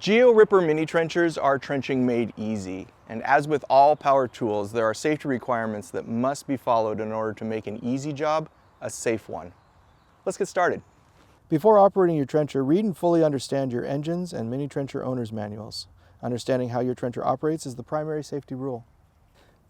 GeoRipper mini trenchers are trenching made easy, and as with all power tools, there are safety requirements that must be followed in order to make an easy job a safe one. Let's get started. Before operating your trencher, read and fully understand your engines and mini trencher owner's manuals. Understanding how your trencher operates is the primary safety rule.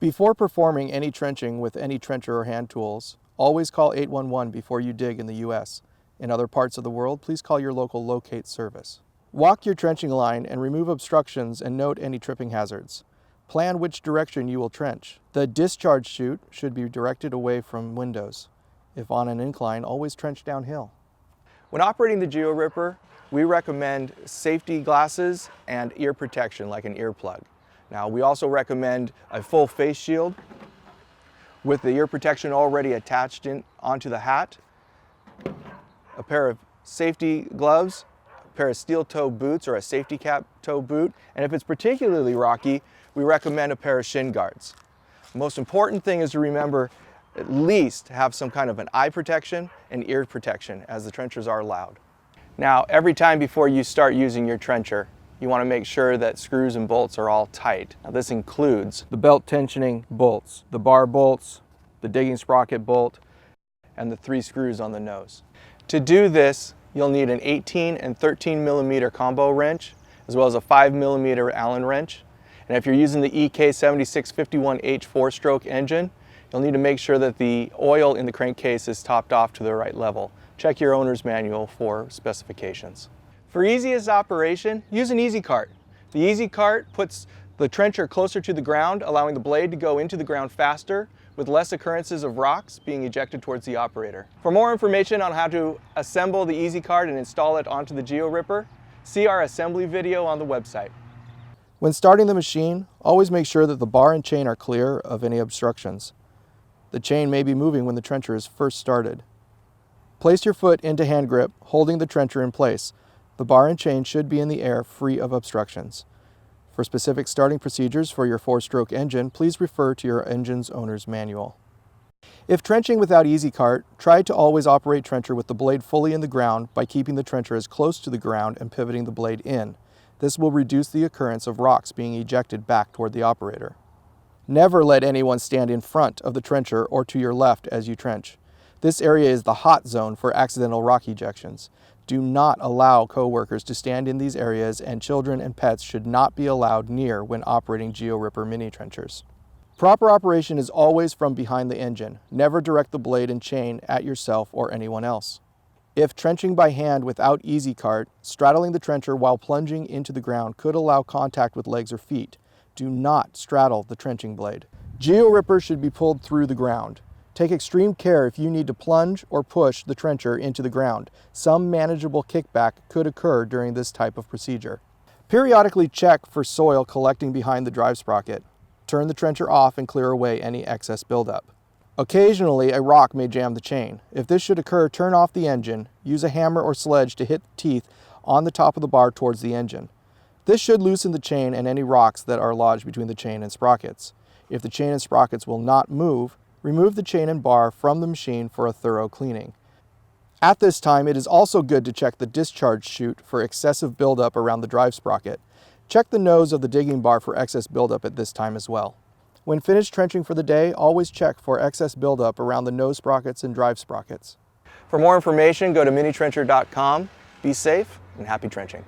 Before performing any trenching with any trencher or hand tools, always call 811 before you dig in the U.S. In other parts of the world, please call your local locate service. Walk your trenching line and remove obstructions and note any tripping hazards. Plan which direction you will trench. The discharge chute should be directed away from windows. If on an incline, always trench downhill. When operating the GeoRipper, we recommend safety glasses and ear protection like an earplug. Now, we also recommend a full face shield with the ear protection already attached onto the hat, a pair of safety gloves, a pair of steel toe boots or a safety cap toe boot, and if it's particularly rocky, we recommend a pair of shin guards. The most important thing is to remember at least have some kind of an eye protection and ear protection, as the trenchers are loud. Now, every time before you start using your trencher, you want to make sure that screws and bolts are all tight. Now, this includes the belt tensioning bolts, the bar bolts, the digging sprocket bolt, and the 3 screws on the nose. To do this, you'll need an 18 and 13 millimeter combo wrench, as well as a 5 millimeter Allen wrench. And if you're using the EK7651H 4-stroke engine, you'll need to make sure that the oil in the crankcase is topped off to the right level. Check your owner's manual for specifications. For easiest operation, use an easy cart. The easy cart puts the trencher closer to the ground, allowing the blade to go into the ground faster, with less occurrences of rocks being ejected towards the operator. For more information on how to assemble the easy cart and install it onto the GeoRipper, see our assembly video on the website. When starting the machine, always make sure that the bar and chain are clear of any obstructions. The chain may be moving when the trencher is first started. Place your foot into hand grip, holding the trencher in place. The bar and chain should be in the air, free of obstructions. For specific starting procedures for your 4-stroke engine, please refer to your engine's owner's manual. If trenching without easy cart, try to always operate trencher with the blade fully in the ground by keeping the trencher as close to the ground and pivoting the blade in. This will reduce the occurrence of rocks being ejected back toward the operator. Never let anyone stand in front of the trencher or to your left as you trench. This area is the hot zone for accidental rock ejections. Do not allow coworkers to stand in these areas, and children and pets should not be allowed near when operating GeoRipper mini trenchers. Proper operation is always from behind the engine. Never direct the blade and chain at yourself or anyone else. If trenching by hand without easy cart, straddling the trencher while plunging into the ground could allow contact with legs or feet. Do not straddle the trenching blade. GeoRipper should be pulled through the ground. Take extreme care if you need to plunge or push the trencher into the ground. Some manageable kickback could occur during this type of procedure. Periodically check for soil collecting behind the drive sprocket. Turn the trencher off and clear away any excess buildup. Occasionally, a rock may jam the chain. If this should occur, turn off the engine. Use a hammer or sledge to hit the teeth on the top of the bar towards the engine. This should loosen the chain and any rocks that are lodged between the chain and sprockets. If the chain and sprockets will not move, remove the chain and bar from the machine for a thorough cleaning. At this time, it is also good to check the discharge chute for excessive buildup around the drive sprocket. Check the nose of the digging bar for excess buildup at this time as well. When finished trenching for the day, always check for excess buildup around the nose sprockets and drive sprockets. For more information, go to minitrencher.com. Be safe and happy trenching.